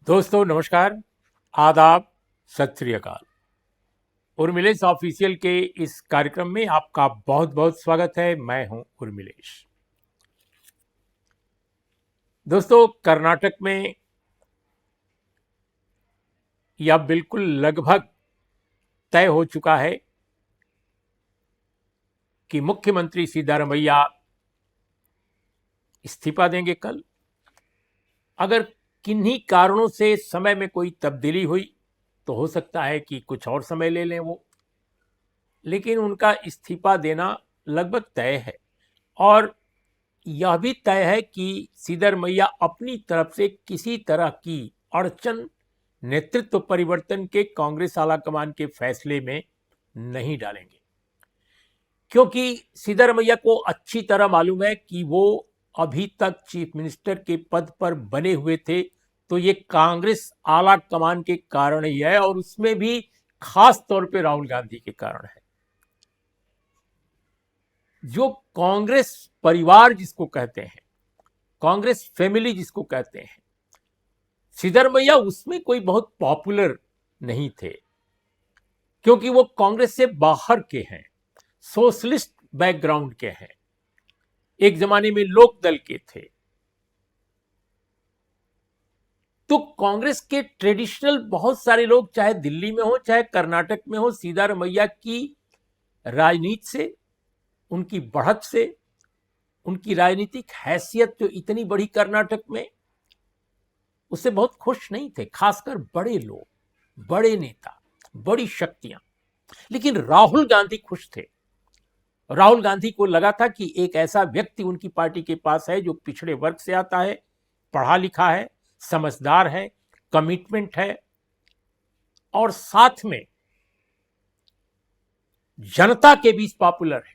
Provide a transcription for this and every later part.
दोस्तों नमस्कार, आदाब, सत श्री अकाल। उर्मिलेश ऑफिशियल के इस कार्यक्रम में आपका बहुत बहुत स्वागत है। मैं हूं उर्मिलेश। दोस्तों, कर्नाटक में यह बिल्कुल लगभग तय हो चुका है कि मुख्यमंत्री सिद्धारमैया इस्तीफा देंगे कल। अगर किन्हीं कारणों से समय में कोई तब्दीली हुई तो हो सकता है कि कुछ और समय ले लें वो, लेकिन उनका इस्तीफा देना लगभग तय है। और यह भी तय है कि सिद्धरमैया अपनी तरफ से किसी तरह की अड़चन नेतृत्व परिवर्तन के कांग्रेस आलाकमान के फैसले में नहीं डालेंगे, क्योंकि सिद्धरमैया को अच्छी तरह मालूम है कि वो अभी तक चीफ मिनिस्टर के पद पर बने हुए थे तो ये कांग्रेस आला कमान के कारण ही है, और उसमें भी खास तौर पे राहुल गांधी के कारण है। जो कांग्रेस परिवार जिसको कहते हैं, कांग्रेस फैमिली जिसको कहते हैं, सिद्धरमैया उसमें कोई बहुत पॉपुलर नहीं थे, क्योंकि वो कांग्रेस से बाहर के हैं, सोशलिस्ट बैकग्राउंड के हैं, एक जमाने में लोक दल के थे। तो कांग्रेस के ट्रेडिशनल बहुत सारे लोग, चाहे दिल्ली में हो चाहे कर्नाटक में हो, सिद्धरमैया की राजनीति से, उनकी बढ़त से, उनकी राजनीतिक हैसियत जो इतनी बड़ी कर्नाटक में, उससे बहुत खुश नहीं थे, खासकर बड़े लोग, बड़े नेता, बड़ी शक्तियां। लेकिन राहुल गांधी खुश थे। राहुल गांधी को लगा था कि एक ऐसा व्यक्ति उनकी पार्टी के पास है जो पिछड़े वर्ग से आता है, पढ़ा लिखा है, समझदार है, कमिटमेंट है, और साथ में जनता के बीच पॉपुलर है।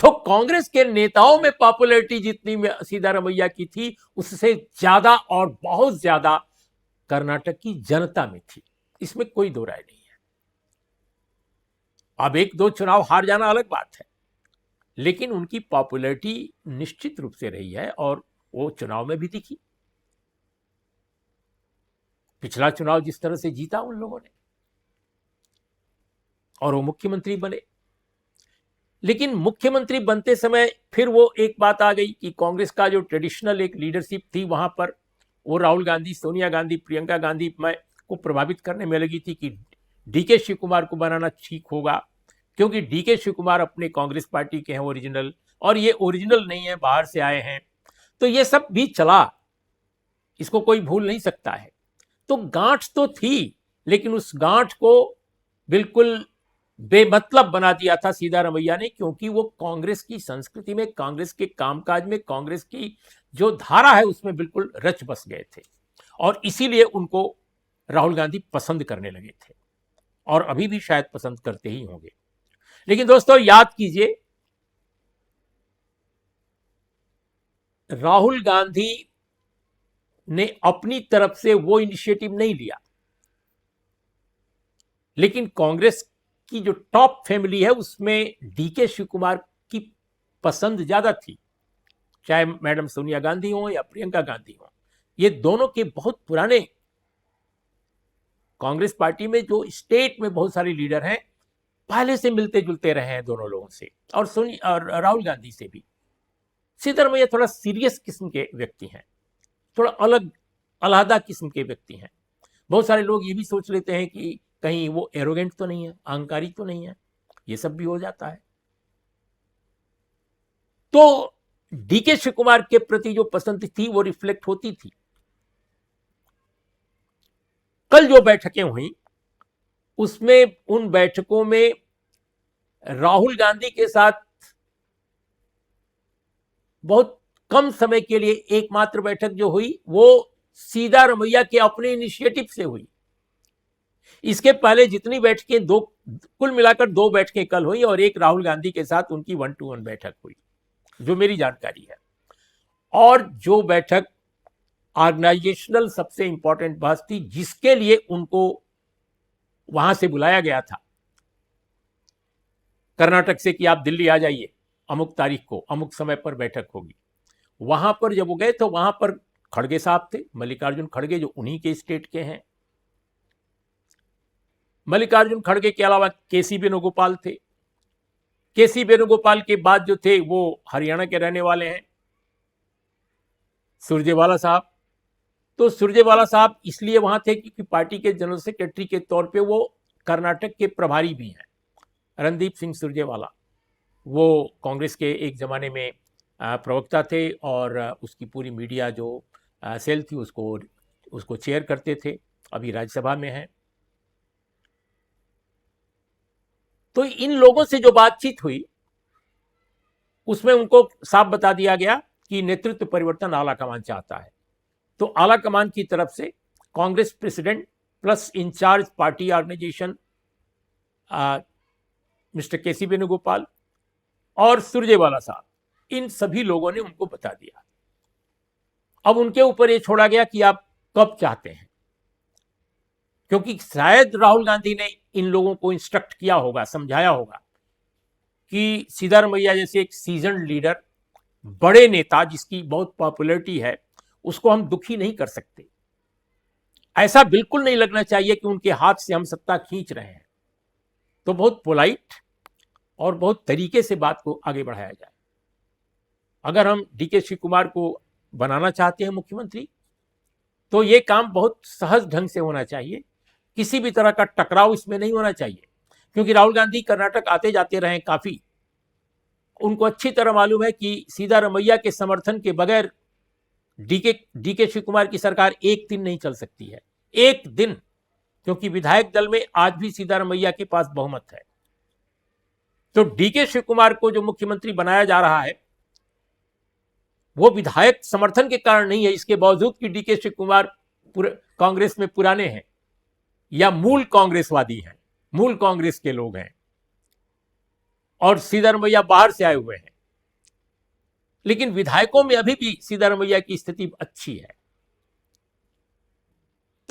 तो कांग्रेस के नेताओं में पॉपुलैरिटी जितनी में सिद्धरमैया की थी, उससे ज्यादा और बहुत ज्यादा कर्नाटक की जनता में थी। इसमें कोई दो राय नहीं है। अब एक दो चुनाव हार जाना अलग बात है, लेकिन उनकी पॉपुलैरिटी निश्चित रूप से रही है, और वो चुनाव में भी दिखी। पिछला चुनाव जिस तरह से जीता उन लोगों ने, और वो मुख्यमंत्री बने। लेकिन मुख्यमंत्री बनते समय फिर वो एक बात आ गई कि कांग्रेस का जो ट्रेडिशनल एक लीडरशिप थी वहां पर, वो राहुल गांधी, सोनिया गांधी, प्रियंका गांधी में को प्रभावित करने में लगी थी कि डीके शिव कुमार को बनाना ठीक होगा, क्योंकि डीके शिव कुमार अपने कांग्रेस पार्टी के हैं ओरिजिनल, और ये ओरिजिनल नहीं है, बाहर से आए हैं। तो ये सब भी चला, इसको कोई भूल नहीं सकता है। तो गांठ तो थी, लेकिन उस गांठ को बिल्कुल बेमतलब बना दिया था सिद्धरमैया ने, क्योंकि वो कांग्रेस की संस्कृति में, कांग्रेस के कामकाज में, कांग्रेस की जो धारा है उसमें बिल्कुल रच बस गए थे, और इसीलिए उनको राहुल गांधी पसंद करने लगे थे, और अभी भी शायद पसंद करते ही होंगे। लेकिन दोस्तों याद कीजिए, राहुल गांधी ने अपनी तरफ से वो इनिशिएटिव नहीं लिया, लेकिन कांग्रेस की जो टॉप फैमिली है उसमें डीके शिव कुमार की पसंद ज्यादा थी, चाहे मैडम सोनिया गांधी हो या प्रियंका गांधी हो। ये दोनों के बहुत पुराने, कांग्रेस पार्टी में जो स्टेट में बहुत सारे लीडर हैं, पहले से मिलते जुलते रहे हैं दोनों लोगों से, और और राहुल गांधी से भी। सिद्धरमैया थोड़ा सीरियस किस्म के व्यक्ति हैं, थोड़ा अलग अलहदा किस्म के व्यक्ति हैं। बहुत सारे लोग ये भी सोच लेते हैं कि कहीं वो एरोगेंट तो नहीं है, अहंकारी तो नहीं है, ये सब भी हो जाता है। तो डीके शिव कुमार के प्रति जो पसंद थी वो रिफ्लेक्ट होती थी। कल जो बैठकें हुई उसमें, उन बैठकों में राहुल गांधी के साथ बहुत कम समय के लिए एकमात्र बैठक जो हुई वो सिद्धरमैया के अपने इनिशिएटिव से हुई। इसके पहले जितनी बैठकें, दो कुल मिलाकर दो बैठकें कल हुई, और एक राहुल गांधी के साथ उनकी 1-to-1 बैठक हुई, जो मेरी जानकारी है। और जो बैठक ऑर्गेनाइजेशनल सबसे इंपॉर्टेंट बात थी, जिसके लिए उनको वहां से बुलाया गया था कर्नाटक से कि आप दिल्ली आ जाइए, अमुक तारीख को अमुक समय पर बैठक होगी, वहां पर जब वो गए तो वहां पर खड़गे साहब थे, मल्लिकार्जुन खड़गे, जो उन्हीं के स्टेट के हैं। मल्लिकार्जुन खड़गे के अलावा केसी वेणुगोपाल थे। केसी वेणुगोपाल के बाद जो थे वो हरियाणा के रहने वाले हैं, सुरजेवाला साहब। तो सुरजेवाला साहब इसलिए वहां थे क्योंकि पार्टी के जनरल सेक्रेटरी के तौर पे वो कर्नाटक के प्रभारी भी हैं, रणदीप सिंह सुरजेवाला। वो कांग्रेस के एक जमाने में प्रवक्ता थे और उसकी पूरी मीडिया जो सेल थी उसको चेयर करते थे, अभी राज्यसभा में हैं। तो इन लोगों से जो बातचीत हुई उसमें उनको साफ बता दिया गया कि नेतृत्व परिवर्तन आला कमान चाहता है। तो आला कमान की तरफ से Congress president plus incharge party organisation mister KC Venugopal और सुरजेवाला साहब, इन सभी लोगों ने उनको बता दिया। अब उनके ऊपर ये छोड़ा गया कि आप कब चाहते हैं, क्योंकि शायद राहुल गांधी ने इन लोगों को इंस्ट्रक्ट किया होगा, समझाया होगा कि सिद्धारमैया जैसे एक सीजन्ड लीडर, बड़े नेता जिसकी बहुत पॉपुलैरिटी है, उसको हम दुखी नहीं कर सकते। ऐसा बिल्कुल नहीं लगना चाहिए कि उनके हाथ से हम सत्ता खींच रहे हैं। तो बहुत पोलाइट और बहुत तरीके से बात को आगे बढ़ाया जाए। अगर हम डीके शिव कुमार को बनाना चाहते हैं मुख्यमंत्री, तो ये काम बहुत सहज ढंग से होना चाहिए, किसी भी तरह का टकराव इसमें नहीं होना चाहिए। क्योंकि राहुल गांधी कर्नाटक आते जाते रहे काफी, उनको अच्छी तरह मालूम है कि सिद्धारमैया के समर्थन के बगैर डीके शिव कुमार की सरकार एक दिन नहीं चल सकती है, एक दिन, क्योंकि विधायक दल में आज भी सिद्धारमैया के पास बहुमत है। तो डीके शिव कुमार को जो मुख्यमंत्री बनाया जा रहा है वो विधायक समर्थन के कारण नहीं है, इसके बावजूद कि डीके शिव कुमार कांग्रेस में पुराने हैं या मूल कांग्रेसवादी हैं, मूल कांग्रेस के लोग हैं, और सिद्धारमैया बाहर से आए हुए हैं। लेकिन विधायकों में अभी भी सिद्धारमैया की स्थिति अच्छी है।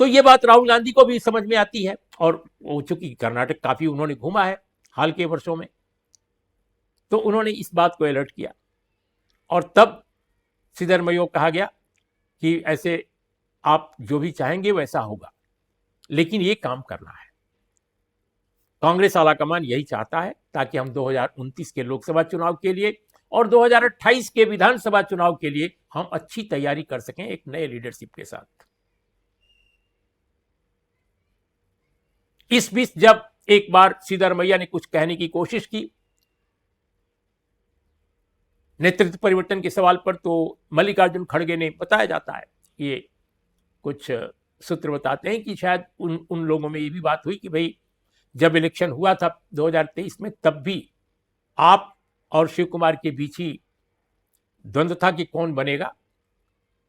तो ये बात राहुल गांधी को भी समझ में आती है, और चूंकि कर्नाटक काफी उन्होंने घूमा है हाल के वर्षों में, तो उन्होंने इस बात को अलर्ट किया। और तब सिद्धारमैया को कहा गया कि ऐसे आप जो भी चाहेंगे वैसा होगा, लेकिन ये काम करना है। कांग्रेस आलाकमान यही चाहता है ताकि हम 2029 के लोकसभा चुनाव के लिए और 2028 के विधानसभा चुनाव के लिए हम अच्छी तैयारी कर सकें एक नए लीडरशिप के साथ। इस बीच जब एक बार सिद्धारमैया ने कुछ कहने की कोशिश की नेतृत्व परिवर्तन के सवाल पर, तो मल्लिकार्जुन खड़गे ने, बताया जाता है, ये कुछ सूत्र बताते हैं कि शायद उन लोगों में ये भी बात हुई कि भाई जब इलेक्शन हुआ था 2023 में, तब भी आप और शिव कुमार के बीच ही द्वंद्व था कि कौन बनेगा,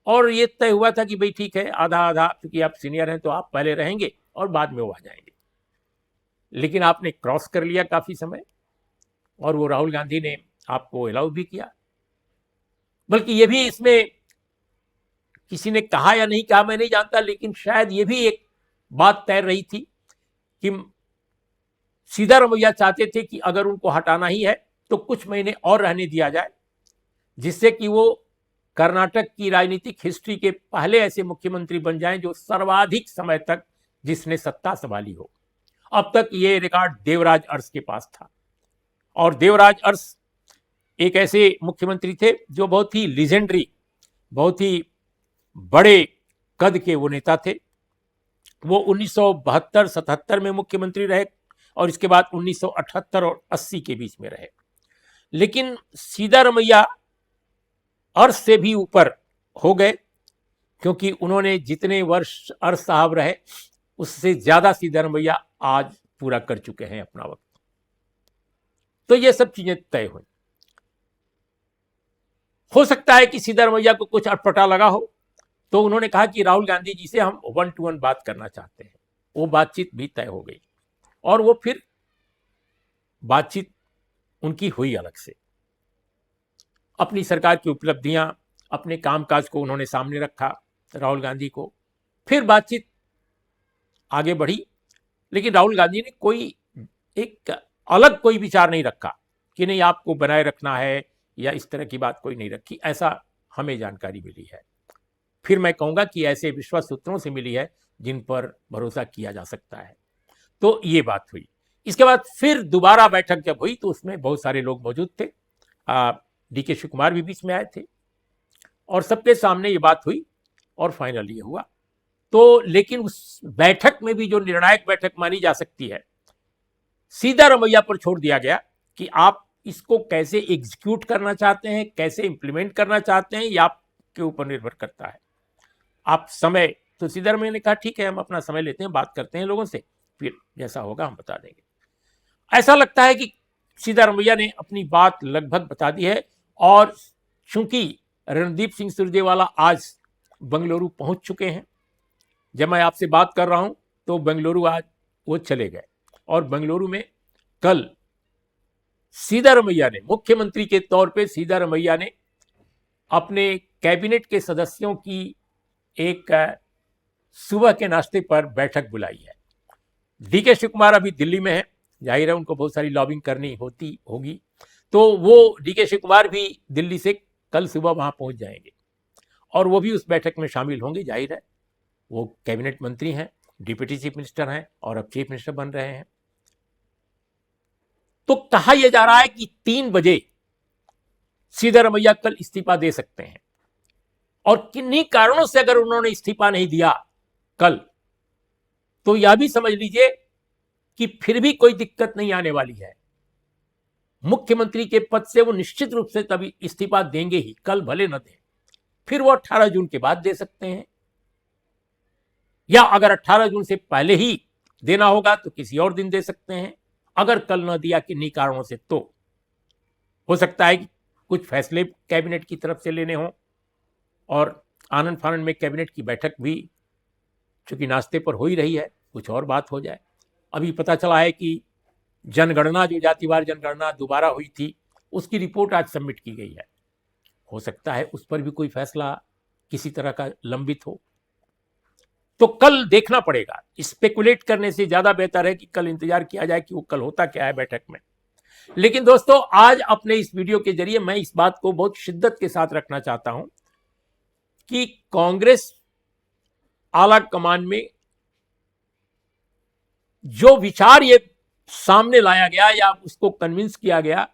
और ये तय हुआ था कि भाई ठीक है, आधा आधा, क्योंकि आप सीनियर हैं तो आप पहले रहेंगे और बाद में वो आ जाएंगे। लेकिन आपने क्रॉस कर लिया काफी समय, और वो राहुल गांधी ने आपको अलाउ भी किया। बल्कि ये भी इसमें किसी ने कहा या नहीं कहा मैं नहीं जानता, लेकिन शायद ये भी एक बात तय रही थी कि सिद्धारमैया चाहते थे कि अगर उनको हटाना ही है तो कुछ महीने और रहने दिया जाए, जिससे कि वो कर्नाटक की राजनीतिक हिस्ट्री के पहले ऐसे मुख्यमंत्री बन जाएं जो सर्वाधिक समय तक जिसने सत्ता संभाली हो। अब तक ये रिकॉर्ड देवराज अरस के पास था, और देवराज अरस एक ऐसे मुख्यमंत्री थे जो बहुत ही लीजेंडरी, बहुत ही बड़े कद के वो नेता थे। वो 1972-77 में मुख्यमंत्री रहे और इसके बाद 1978 और 80 के बीच में रहे। लेकिन सिद्धारमैया अरस से भी ऊपर हो गए, क्योंकि उन्होंने जितने वर्ष अरस साहब रहे उससे ज्यादा सिद्धारमैया आज पूरा कर चुके हैं अपना वक्त। तो ये सब चीजें तय हुई। हो सकता है कि सिद्धारमैया को कुछ अटपटा लगा हो, तो उन्होंने कहा कि राहुल गांधी जी से हम 1-to-1 बात करना चाहते हैं। वो बातचीत भी तय हो गई, और वो फिर बातचीत उनकी हुई अलग से। अपनी सरकार की उपलब्धियां, अपने कामकाज को उन्होंने सामने रखा राहुल गांधी को, फिर बातचीत आगे बढ़ी। लेकिन राहुल गांधी ने कोई एक अलग कोई विचार नहीं रखा कि नहीं आपको बनाए रखना है, या इस तरह की बात कोई नहीं रखी, ऐसा हमें जानकारी मिली है। फिर मैं कहूँगा कि ऐसे विश्वास सूत्रों से मिली है जिन पर भरोसा किया जा सकता है। तो ये बात हुई। इसके बाद फिर दोबारा बैठक जब हुई तो उसमें बहुत सारे लोग मौजूद थे। डीके शिव कुमार भी बीच में आए थे और सबके सामने ये बात हुई और फाइनल ये हुआ। तो लेकिन उस बैठक में भी जो निर्णायक बैठक मानी जा सकती है, सीधा रमैया पर छोड़ दिया गया कि आप इसको कैसे एग्जीक्यूट करना चाहते हैं, कैसे इंप्लीमेंट करना चाहते हैं, ये आपके ऊपर निर्भर करता है। आप समय, तो सीधा रमैया ने कहा ठीक है, हम अपना समय लेते हैं, बात करते हैं लोगों से, फिर जैसा होगा हम बता देंगे। ऐसा लगता है कि सीधा रमैया ने अपनी बात लगभग बता दी है। और चूंकि रणदीप सिंह सुरजेवाला आज बंगलुरु पहुंच चुके हैं, जब मैं आपसे बात कर रहा हूं तो बेंगलुरु आज वो चले गए और बेंगलुरु में कल सीधा रमैया ने, मुख्यमंत्री के तौर पे सीधा रमैया ने अपने कैबिनेट के सदस्यों की एक सुबह के नाश्ते पर बैठक बुलाई है। डीके शिव कुमार अभी दिल्ली में है, जाहिर है उनको बहुत सारी लॉबिंग करनी होगी, तो वो डीके शिव कुमार भी दिल्ली से कल सुबह वहां पहुंच जाएंगे और वो भी उस बैठक में शामिल होंगे। जाहिर है वो कैबिनेट मंत्री हैं, डिप्टी चीफ मिनिस्टर हैं और अब चीफ मिनिस्टर बन रहे हैं। तो कहा यह जा रहा है कि 3 बजे सीधा रमैया कल इस्तीफा दे सकते हैं और किन्हीं कारणों से अगर उन्होंने इस्तीफा नहीं दिया कल, तो यह भी समझ लीजिए कि फिर भी कोई दिक्कत नहीं आने वाली है। मुख्यमंत्री के पद से वो निश्चित रूप से तभी इस्तीफा देंगे ही, कल भले न दें, फिर वो 18 जून के बाद दे सकते हैं, या अगर 18 जून से पहले ही देना होगा तो किसी और दिन दे सकते हैं। अगर कल न दिया किन्हीं कारणों से तो हो सकता है कि कुछ फैसले कैबिनेट की तरफ से लेने हों और आनंद फानंद में कैबिनेट की बैठक भी चूंकि नाश्ते पर हो ही रही है, कुछ और बात हो जाए। अभी पता चला है कि जनगणना, जो जातिवार जनगणना दोबारा हुई थी, उसकी रिपोर्ट आज सबमिट की गई है। हो सकता है उस पर भी कोई फैसला किसी तरह का लंबित हो, तो कल देखना पड़ेगा। स्पेकुलेट करने से ज्यादा बेहतर है कि कल इंतजार किया जाए कि वो कल होता क्या है बैठक में। लेकिन दोस्तों, आज अपने इस वीडियो के जरिए मैं इस बात को बहुत शिद्दत के साथ रखना चाहता हूं कि कांग्रेस आला कमान में जो विचार ये सामने लाया गया या उसको कन्विंस किया गया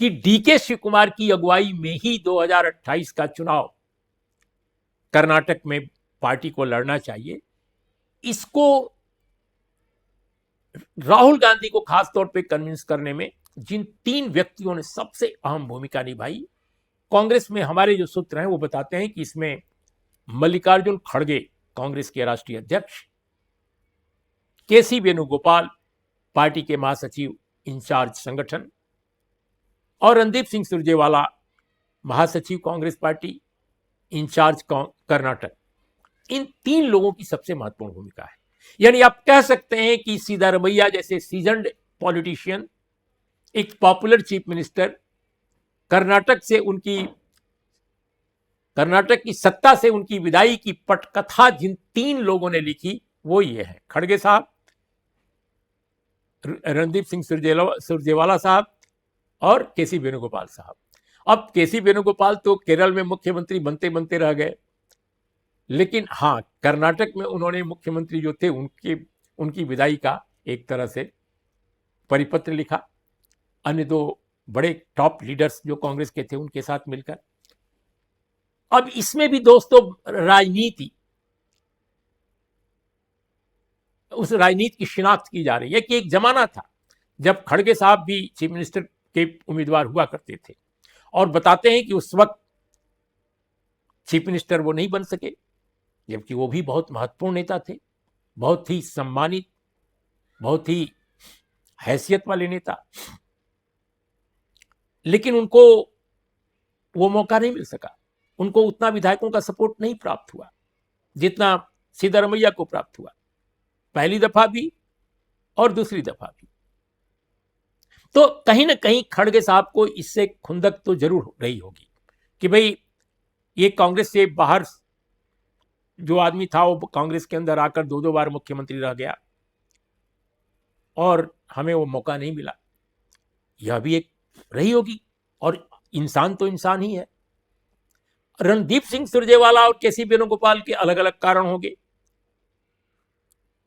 कि डीके शिव कुमार की अगुवाई में ही 2028 का चुनाव कर्नाटक में पार्टी को लड़ना चाहिए, इसको राहुल गांधी को खास तौर पे कन्विंस करने में जिन 3 व्यक्तियों ने सबसे अहम भूमिका निभाई, कांग्रेस में हमारे जो सूत्र हैं वो बताते हैं कि इसमें मल्लिकार्जुन खड़गे, कांग्रेस के राष्ट्रीय अध्यक्ष, केसी वेणुगोपाल, पार्टी के महासचिव इंचार्ज संगठन, और रणदीप सिंह सुरजेवाला, महासचिव कांग्रेस पार्टी इंचार्ज कर्नाटक, इन 3 लोगों की सबसे महत्वपूर्ण भूमिका है। यानी आप कह सकते हैं कि सीधा रमैया जैसे सीजन्ड पॉलिटिशियन, एक पॉपुलर चीफ मिनिस्टर, कर्नाटक की सत्ता से उनकी विदाई की पटकथा जिन 3 लोगों ने लिखी वो ये है, खड़गे साहब, रणदीप सिंह सुरजेवाला साहब और केसी वेणुगोपाल साहब। अब केसी वेणुगोपाल तो केरल में मुख्यमंत्री बनते बनते रह गए, लेकिन हाँ, कर्नाटक में उन्होंने मुख्यमंत्री जो थे उनकी विदाई का एक तरह से परिपत्र लिखा, अन्य 2 बड़े टॉप लीडर्स जो कांग्रेस के थे उनके साथ मिलकर। अब इसमें भी दोस्तों राजनीति, उस राजनीति की शिनाख्त की जा रही है कि एक जमाना था जब खड़गे साहब भी चीफ मिनिस्टर के उम्मीदवार हुआ करते थे और बताते हैं कि उस वक्त चीफ मिनिस्टर वो नहीं बन सके, जबकि वो भी बहुत महत्वपूर्ण नेता थे, बहुत ही सम्मानित, बहुत ही हैसियत वाले नेता, लेकिन उनको वो मौका नहीं मिल सका। उनको उतना विधायकों का सपोर्ट नहीं प्राप्त हुआ जितना सीधा रमैया को प्राप्त हुआ, पहली दफा भी और दूसरी दफा भी। तो कहीं ना कहीं खड़गे साहब को इससे खुंदक तो जरूर रही होगी कि भाई ये कांग्रेस से बाहर जो आदमी था वो कांग्रेस के अंदर आकर 2 बार मुख्यमंत्री रह गया और हमें वो मौका नहीं मिला, यह भी एक रही होगी। और इंसान तो इंसान ही है। रणदीप सिंह सुरजेवाला और केसी वेणुगोपाल के अलग अलग कारण होंगे,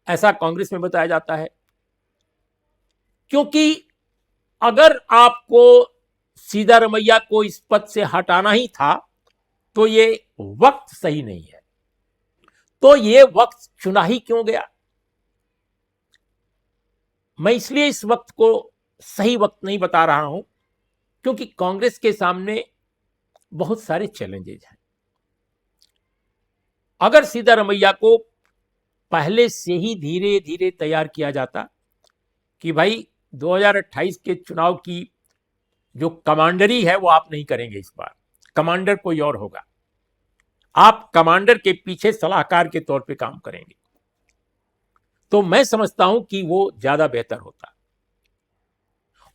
ऐसा कांग्रेस में बताया जाता है। क्योंकि अगर आपको सिद्धारमैया को इस पद से हटाना ही था तो ये वक्त सही नहीं है। तो ये वक्त चुना ही क्यों गया? मैं इसलिए इस वक्त को सही वक्त नहीं बता रहा हूं क्योंकि कांग्रेस के सामने बहुत सारे चैलेंजेस हैं। अगर सिद्धारमैया को पहले से ही धीरे धीरे तैयार किया जाता कि भाई 2028 के चुनाव की जो कमांडरी है वो आप नहीं करेंगे, इस बार कमांडर कोई और होगा, आप कमांडर के पीछे सलाहकार के तौर पे काम करेंगे, तो मैं समझता हूं कि वो ज्यादा बेहतर होता।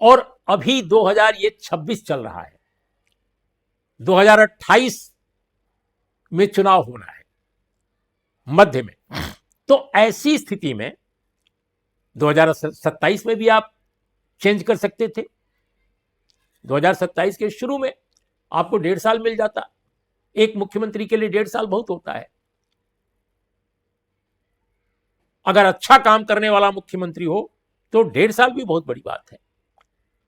और अभी 2026 चल रहा है, 2028 में चुनाव होना है मध्य में, तो ऐसी स्थिति में 2027 में भी आप चेंज कर सकते थे। 2027 के शुरू में आपको 1.5 साल मिल जाता। एक मुख्यमंत्री के लिए 1.5 साल बहुत होता है। अगर अच्छा काम करने वाला मुख्यमंत्री हो तो 1.5 साल भी बहुत बड़ी बात है।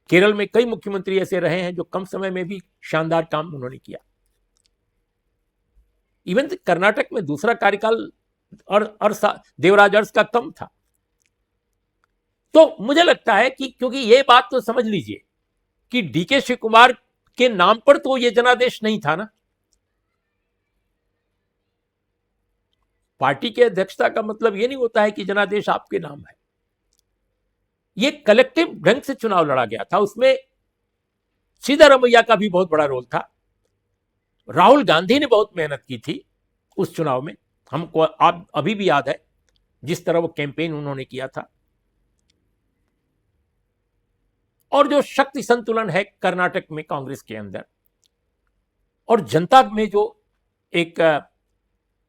केरल में कई मुख्यमंत्री ऐसे रहे हैं जो कम समय में भी शानदार काम उन्होंने किया। इवन कर्नाटक में दूसरा कार्यकाल और देवराज अरस का कम था। तो मुझे लगता है कि क्योंकि ये बात तो समझ लीजिए कि डीके शिव कुमार के नाम पर तो ये जनादेश नहीं था ना। पार्टी के अध्यक्षता का मतलब ये नहीं होता है कि जनादेश आपके नाम है। ये कलेक्टिव ढंग से चुनाव लड़ा गया था, उसमें सिद्धारमैया का भी बहुत बड़ा रोल था। राहुल गांधी ने बहुत मेहनत की थी उस चुनाव में, हमको आप अभी भी याद है जिस तरह वो कैंपेन उन्होंने किया था। और जो शक्ति संतुलन है कर्नाटक में कांग्रेस के अंदर और जनता में जो एक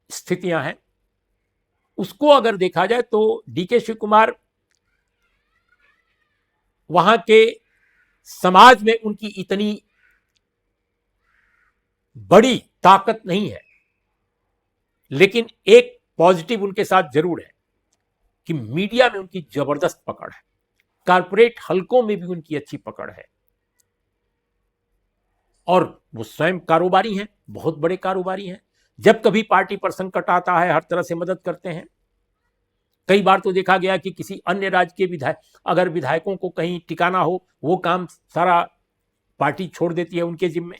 स्थितियां हैं, उसको अगर देखा जाए तो डीके शिव कुमार वहां के समाज में उनकी इतनी बड़ी ताकत नहीं है, लेकिन एक पॉजिटिव उनके साथ जरूर है कि मीडिया में उनकी जबरदस्त पकड़ है, कारपोरेट हलकों में भी उनकी अच्छी पकड़ है, और वो स्वयं कारोबारी हैं, बहुत बड़े कारोबारी हैं। जब कभी पार्टी पर संकट आता है हर तरह से मदद करते हैं। कई बार तो देखा गया कि किसी अन्य राज्य के अगर विधायकों को कहीं टिकाना हो, वो काम सारा पार्टी छोड़ देती है उनके जिम्मे।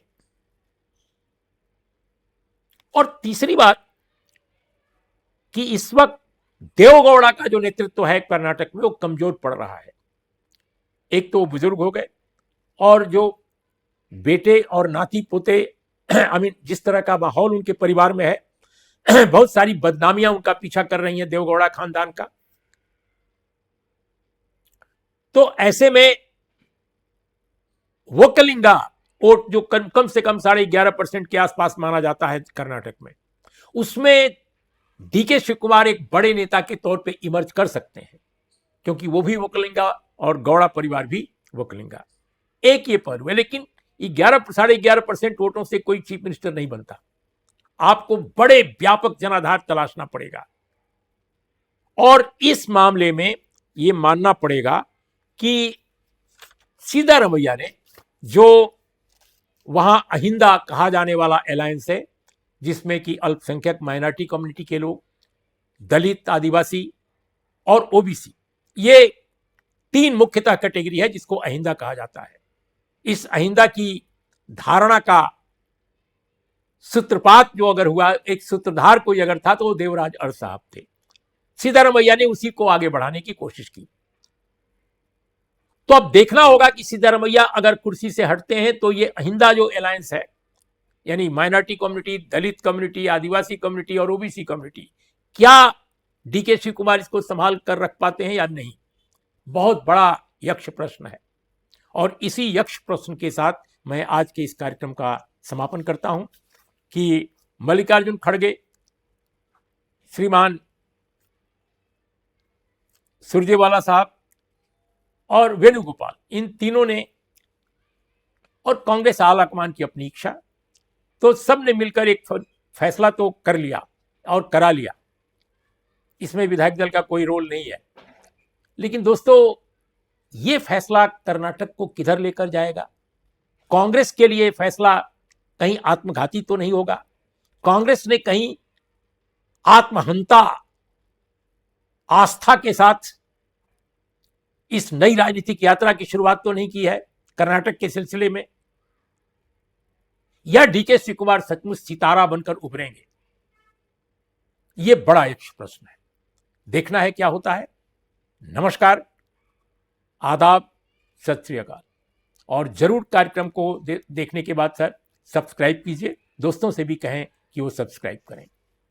और तीसरी बात कि इस वक्त देवगौड़ा का जो नेतृत्व है कर्नाटक में वो कमजोर पड़ रहा है। एक तो वो बुजुर्ग हो गए और जो बेटे और नाती पोते जिस तरह का माहौल उनके परिवार में है बहुत सारी बदनामियां उनका पीछा कर रही हैं देवगौड़ा खानदान का। तो ऐसे में वो कलिंगा वोट जो कम से कम 11.5% के आसपास माना जाता है कर्नाटक में, उसमें डीके शिव कुमार एक बड़े नेता के तौर पे इमर्ज कर सकते हैं, क्योंकि वो भी वोकलिंगा और गौड़ा परिवार भी वोकलिंगा। एक ये पहलू है, लेकिन 11.5% वोटों से कोई चीफ मिनिस्टर नहीं बनता। आपको बड़े व्यापक जनाधार तलाशना पड़ेगा। और इस मामले में यह मानना पड़ेगा कि सिद्धारमैया ने जो वहां अहिंदा कहा जाने वाला अलायंस है, जिसमें कि अल्पसंख्यक माइनॉरिटी कम्युनिटी के लोग, दलित, आदिवासी और ओबीसी, ये 3 मुख्यतः कैटेगरी है जिसको अहिंदा कहा जाता है। इस अहिंदा की धारणा का सूत्रपात जो अगर हुआ, एक सूत्रधार कोई अगर था तो वो देवराज अरस साहब थे। सिद्धारमैया ने उसी को आगे बढ़ाने की कोशिश की। तो अब देखना होगा कि सिद्धारमैया अगर कुर्सी से हटते हैं तो ये अहिंदा जो अलायंस है, यानी माइनॉरिटी कम्युनिटी, दलित कम्युनिटी, आदिवासी कम्युनिटी और ओबीसी कम्युनिटी, क्या डीके शिव कुमार इसको संभाल कर रख पाते हैं या नहीं, बहुत बड़ा यक्ष प्रश्न है। और इसी यक्ष प्रश्न के साथ मैं आज के इस कार्यक्रम का समापन करता हूं कि मल्लिकार्जुन खड़गे, श्रीमान सुरजेवाला साहब और वेणुगोपाल, इन तीनों ने, और कांग्रेस आलाकमान की अपनी इच्छा तो सब ने मिलकर एक फैसला तो कर लिया और करा लिया, इसमें विधायक दल का कोई रोल नहीं है। लेकिन दोस्तों, ये फैसला कर्नाटक को किधर लेकर जाएगा? कांग्रेस के लिए फैसला कहीं आत्मघाती तो नहीं होगा? कांग्रेस ने कहीं आत्महंता आस्था के साथ इस नई राजनीतिक यात्रा की शुरुआत तो नहीं की है कर्नाटक के सिलसिले में? या डीके शिवकुमार सचमुच सितारा बनकर उभरेंगे? यह बड़ा एक प्रश्न है, देखना है क्या होता है। नमस्कार, आदाब, सत श्री अकाल। और जरूर कार्यक्रम को देखने के बाद सर सब्सक्राइब कीजिए, दोस्तों से भी कहें कि वो सब्सक्राइब करें।